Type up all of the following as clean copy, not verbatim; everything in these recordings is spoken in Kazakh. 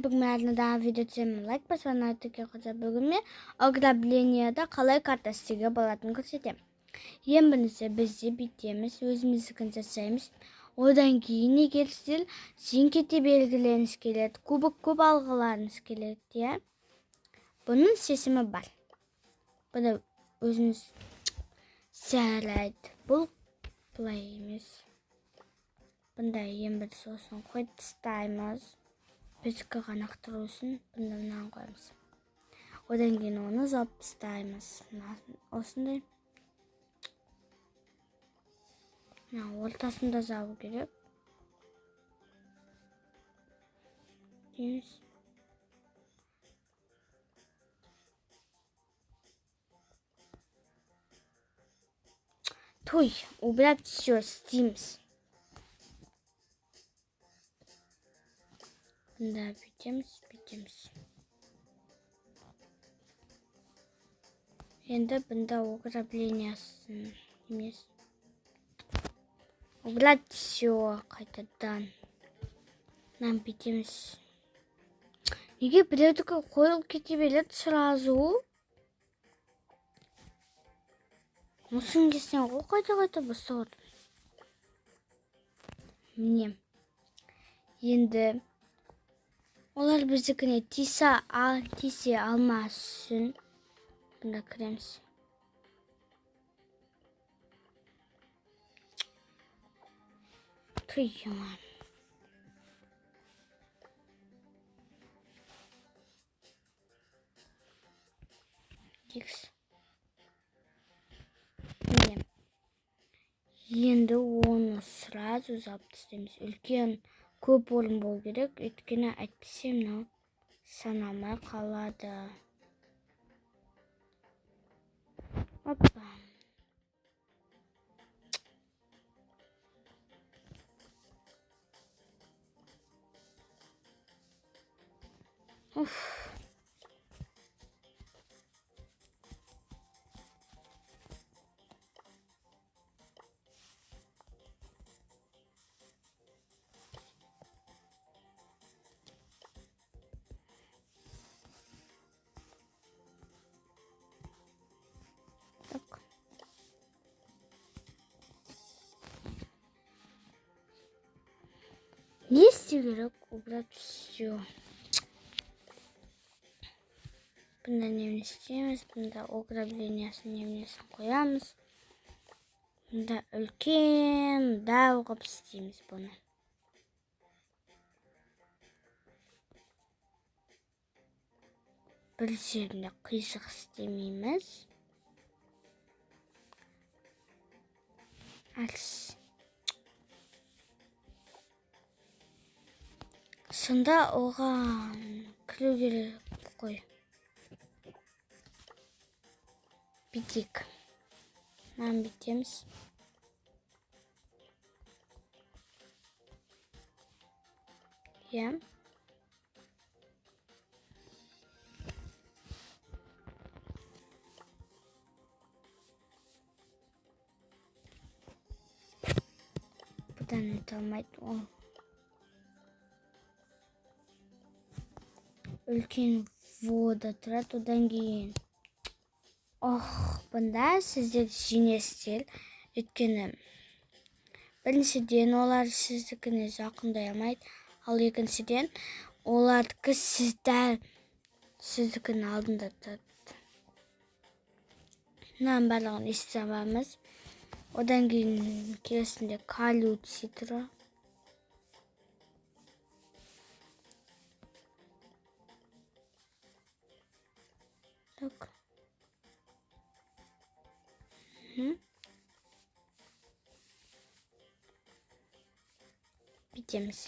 Бүгін видео түсемін. Лайк басып, айтуға қоса бүгін мен ограбленияда қалай карта істеуге болатынын көрсетемін. Ең бірінші бізде бүйтеміз, өзіміздікін жасаймыз. Одан кейін егер сіз жеңкете белгілеріңіз келеді, кубок көп алғыларыңыз келеді, бұның шешімі бар. Бұны өзіңіз жарайды. Бұл бұлай емес. Бұнда ең бірінші сосын қойып тастаймыз. Бізгі қанақтыру үшін бұнда мынаны қойымыз. Одан кейін оны жауып тастаймыз. Осындай. Ортасында жабу керек. Дейміз. Той, убрать все, стимс. Да, бітеміз. Енді бұнда ограблениясын емес. Убрать все қайтадан. Нам бітеміз. Неге біреудікі қойылып кете береді сразу? Мұсын кесен ғой қайта бастауыр. Міне. Енді олар біздікіне тисе алмас үшін бұнда кіреміз. Тұйыма. Текс. Енді оны сразу жауып тастаймыз. Үлкен көп орын болу керек, өйткені әйтпесе мынау санамай қалады. Опа. Уф. Не істеу керек? Убрать все. Бұнда немін істейміз, бұнда ограблениясын немнесін қоямыз. Бұнда үлкен дау қып істейміз бұны. Бір жерінде қисық істемейміз. Сонда оған кіру керек қой. Бітек. Нам бітеміз. Бұдан өте алмайды ол. Үлкен вода тұрады, одан кейін. Бұнда сіздер жинестер. Өткені біріншіден олар сіздікіне жақындай алмайды. Ал екіншіден олардікі сіздікінің алдында тұрады. Мынаның барлығын ести табамыз. Одан кейін келесінде калюций тұрады. Так. Бітеміз.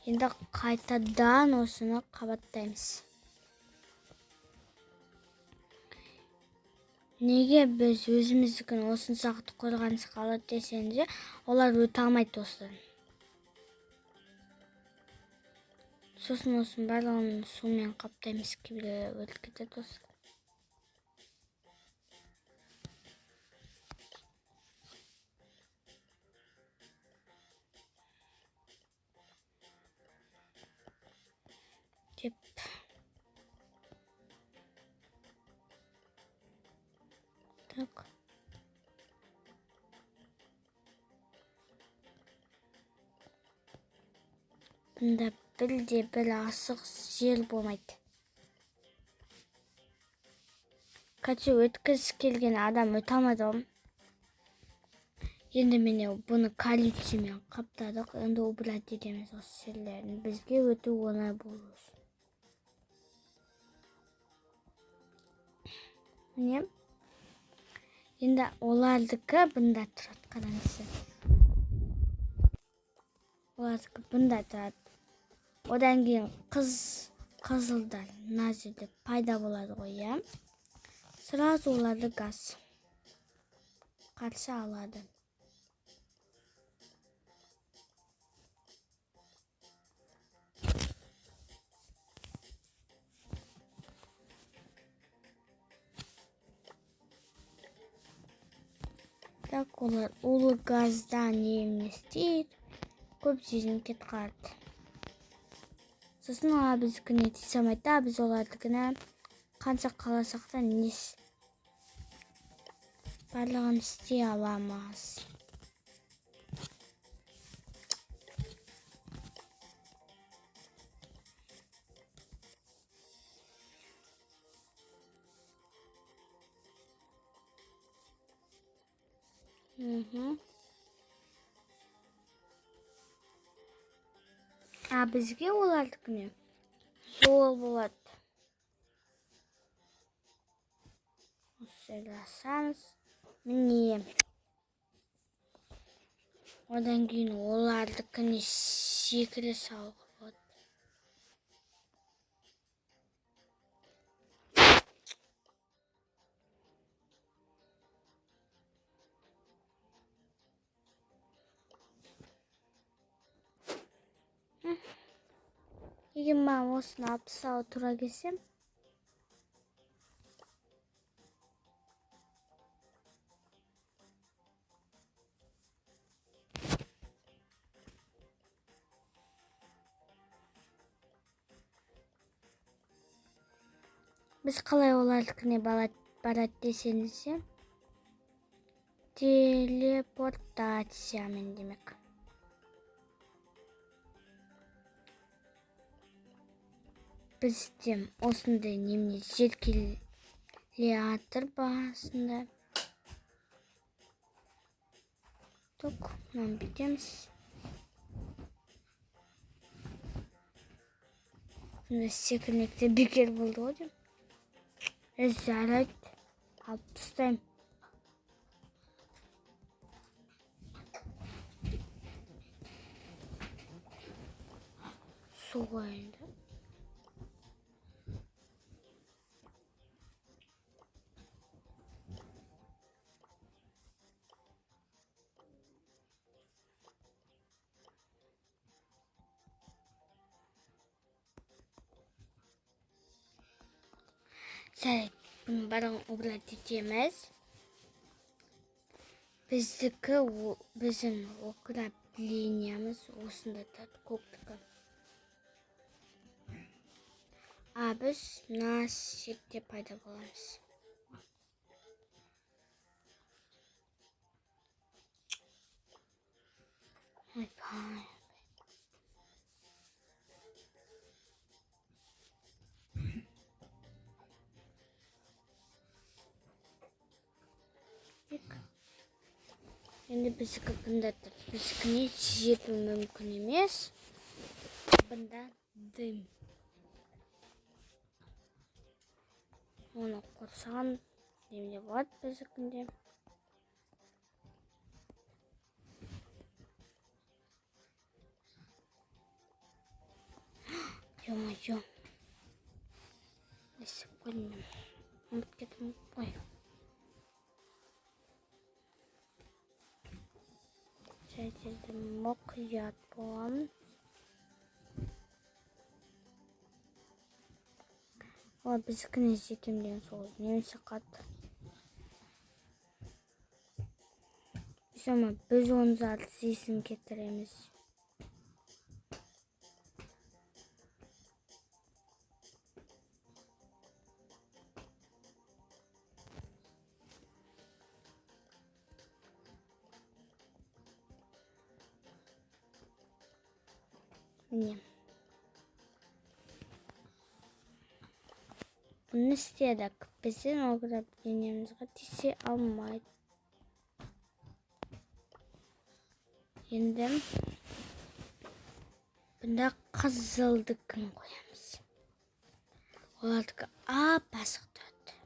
Енді қайтадан осыны қабаттаймыз. Неге біз өзіміздікін осын сақыт қорғаныс қалады десенде, олар өте алмайды осыдан. Сосын осын барлығын сумен қаптаймыз кебелі өліп кетеді осыдан. деп. Так. Бұнда бір асық жер болмайды. Кәтсе өткіз келген адам өте алмады ғой. Енді міне бұны калициймен қаптадық. Енді убрать етеміз осы жерлерін. Бізге өте оңай болу үшін. Міне. Енді олардікі бұнда тұрады. Қараңызшы. Олардікі бұнда тұрады. Одан кейін қызылдар мына жерде пайда болады ғой, иә. Сразу оларды газ қарсы алады. Так, олар улы газдан не істейді, көп сезім кетіп қалады. Сосын олар біздікіне тиісе алмайды, біз олардікіне қанша қаласақ та барлығын істей аламыз. Бізге олардікіне жол болады. Осыласаңыз, міне. Одан кейін олардікіне секіре салуға болады. Егер мен осыны алып тастауға тура келсем, біз қалай олардікіне барады десеңіздер, телепортациямен демек. Бізде осындай немне жеркелеатыр басында. Так, мынаны бүйтеміз. Бұнда секірмекте бекер болды ғой деп. Жарайды, алып тастаймын. Су қойынды. Жарайды, бұның барын убрать етеміз. Біздің ограблениямыз осында тұрады, көктікі. Біз мына жерде пайда боламыз. Енді біздікі бұнда тұр. Біздікіне жету мүмкін емес. Бұнда дым. Оны қорсаған демде болады біздікінде. Ё-моё. Есіп қойдым. Ұмыт кетім қой. Жерді мұқият боламын. Ол біздікіне жетем деген сол немесе қатты. Біз оны заты зесін кетіреміз. Mine. Bunu isteyerek bizim ограблениемizға тисе алмайды. Енді бұнда қызылдыкін қоямыз. Олардікі ап-асық тұрады.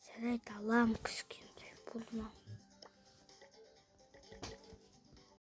Сәрайт алам күскенде болмау.